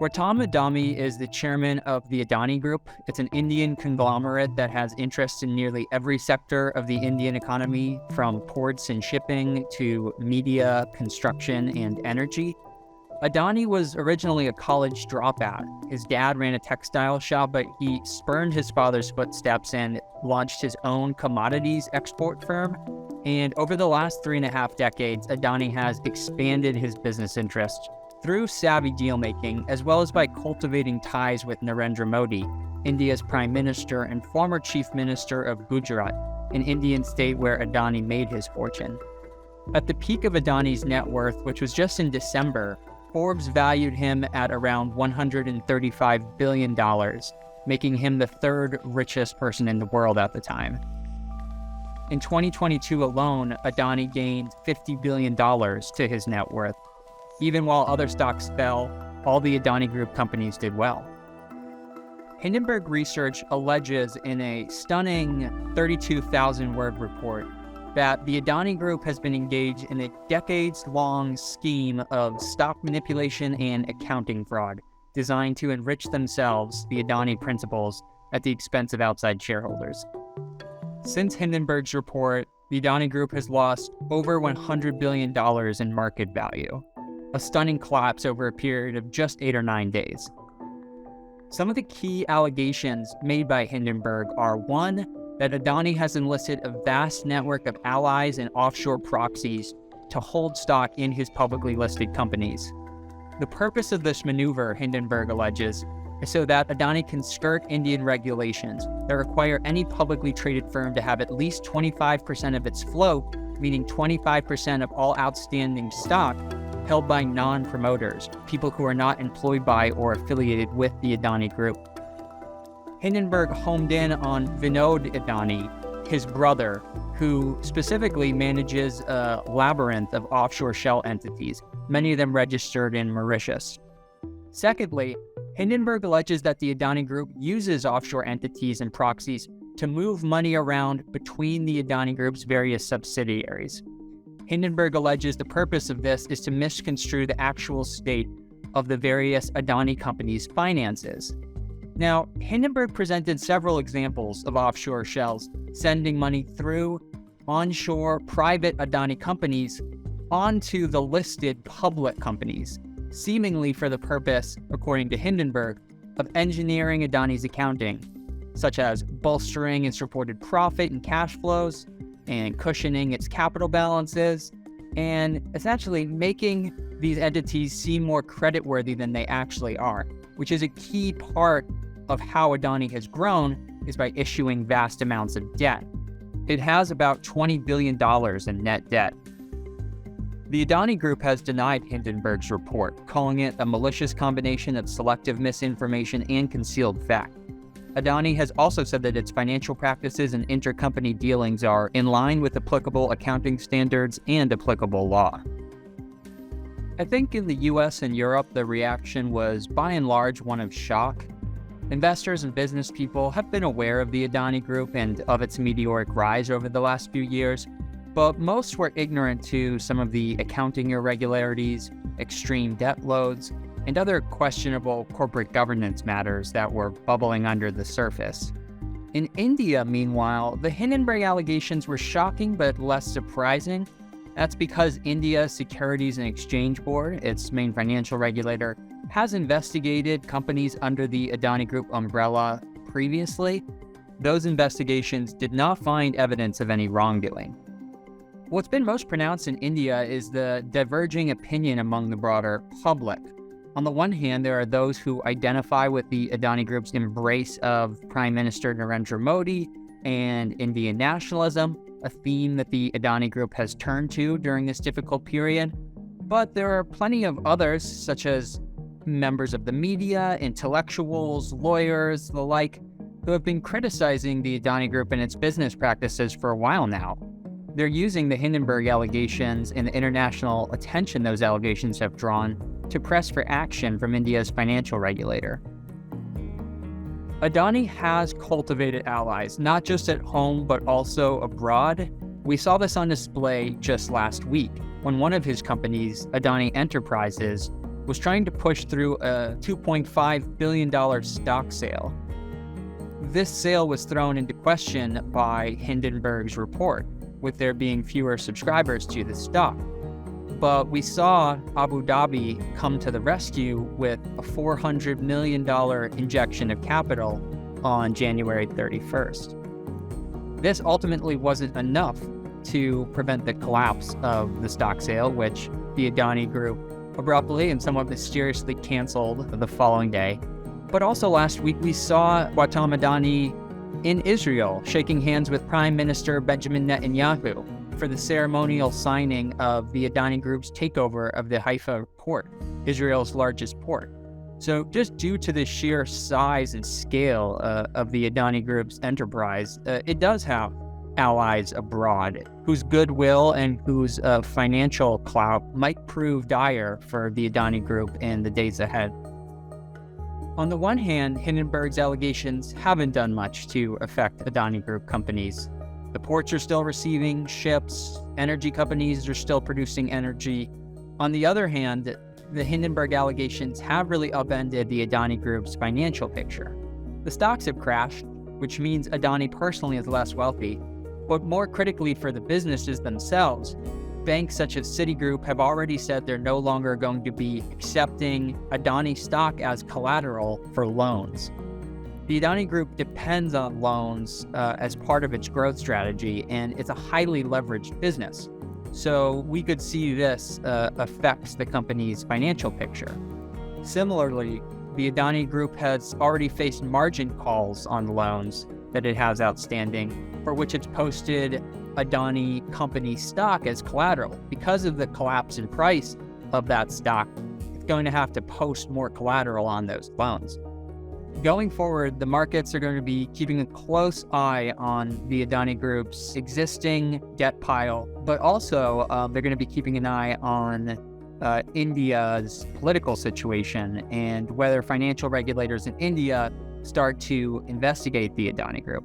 Gautam Adani is the chairman of the Adani Group. It's an Indian conglomerate that has interests in nearly every sector of the Indian economy, from ports and shipping to media, construction, and energy. Adani was originally a college dropout. His dad ran a textile shop, but he spurned his father's footsteps and launched his own commodities export firm. And over the last 3.5 decades, Adani has expanded his business interests through savvy deal-making, as well as by cultivating ties with Narendra Modi, India's Prime Minister and former Chief Minister of Gujarat, an Indian state where Adani made his fortune. At the peak of Adani's net worth, which was just in December, Forbes valued him at around $135 billion, making him the third richest person in the world at the time. In 2022 alone, Adani gained $50 billion to his net worth. Even while other stocks fell, all the Adani Group companies did well. Hindenburg Research alleges in a stunning 32,000-word report that the Adani Group has been engaged in a decades-long scheme of stock manipulation and accounting fraud designed to enrich themselves, the Adani principals, at the expense of outside shareholders. Since Hindenburg's report, the Adani Group has lost over $100 billion in market value, a stunning collapse over a period of just 8 or 9 days. Some of the key allegations made by Hindenburg are: 1, that Adani has enlisted a vast network of allies and offshore proxies to hold stock in his publicly listed companies. The purpose of this maneuver, Hindenburg alleges, is so that Adani can skirt Indian regulations that require any publicly traded firm to have at least 25% of its float, meaning 25% of all outstanding stock, held by non-promoters, people who are not employed by or affiliated with the Adani Group. Hindenburg homed in on Vinod Adani, his brother, who specifically manages a labyrinth of offshore shell entities, many of them registered in Mauritius. Secondly, Hindenburg alleges that the Adani Group uses offshore entities and proxies to move money around between the Adani Group's various subsidiaries. Hindenburg alleges the purpose of this is to misconstrue the actual state of the various Adani companies' finances. Now, Hindenburg presented several examples of offshore shells sending money through onshore private Adani companies onto the listed public companies, seemingly for the purpose, according to Hindenburg, of engineering Adani's accounting, such as bolstering its reported profit and cash flows, and cushioning its capital balances, and essentially making these entities seem more creditworthy than they actually are, which is a key part of how Adani has grown, is by issuing vast amounts of debt. It has about $20 billion in net debt. The Adani Group has denied Hindenburg's report, calling it a malicious combination of selective misinformation and concealed fact. Adani has also said that its financial practices and intercompany dealings are in line with applicable accounting standards and applicable law. I think in the US and Europe, the reaction was by and large one of shock. Investors and business people have been aware of the Adani Group and of its meteoric rise over the last few years, but most were ignorant to some of the accounting irregularities, extreme debt loads, and other questionable corporate governance matters that were bubbling under the surface. In India, meanwhile, the Hindenburg allegations were shocking but less surprising. That's because India's Securities and Exchange Board, its main financial regulator, has investigated companies under the Adani Group umbrella previously. Those investigations did not find evidence of any wrongdoing. What's been most pronounced in India is the diverging opinion among the broader public. On the one hand, there are those who identify with the Adani Group's embrace of Prime Minister Narendra Modi and Indian nationalism, a theme that the Adani Group has turned to during this difficult period. But there are plenty of others, such as members of the media, intellectuals, lawyers, the like, who have been criticizing the Adani Group and its business practices for a while now. They're using the Hindenburg allegations and the international attention those allegations have drawn to press for action from India's financial regulator. Adani has cultivated allies, not just at home, but also abroad. We saw this on display just last week, when one of his companies, Adani Enterprises, was trying to push through a $2.5 billion stock sale. This sale was thrown into question by Hindenburg's report, with there being fewer subscribers to the stock. But we saw Abu Dhabi come to the rescue with a $400 million injection of capital on January 31st. This ultimately wasn't enough to prevent the collapse of the stock sale, which the Adani Group abruptly and somewhat mysteriously canceled the following day. But also last week, we saw Gautam Adani in Israel shaking hands with Prime Minister Benjamin Netanyahu for the ceremonial signing of the Adani Group's takeover of the Haifa port, Israel's largest port. So just due to the sheer size and scale of the Adani Group's enterprise, it does have allies abroad whose goodwill and whose financial clout might prove dire for the Adani Group in the days ahead. On the one hand, Hindenburg's allegations haven't done much to affect Adani Group companies. The ports are still receiving ships, energy companies are still producing energy. On the other hand, the Hindenburg allegations have really upended the Adani Group's financial picture. The stocks have crashed, which means Adani personally is less wealthy. But more critically for the businesses themselves, banks such as Citigroup have already said they're no longer going to be accepting Adani stock as collateral for loans. The Adani Group depends on loans as part of its growth strategy, and it's a highly leveraged business. So we could see this affects the company's financial picture. Similarly, the Adani Group has already faced margin calls on loans that it has outstanding, for which it's posted Adani company stock as collateral. Because of the collapse in price of that stock, it's going to have to post more collateral on those loans. Going forward, the markets are going to be keeping a close eye on the Adani Group's existing debt pile, but also they're going to be keeping an eye on India's political situation and whether financial regulators in India start to investigate the Adani Group.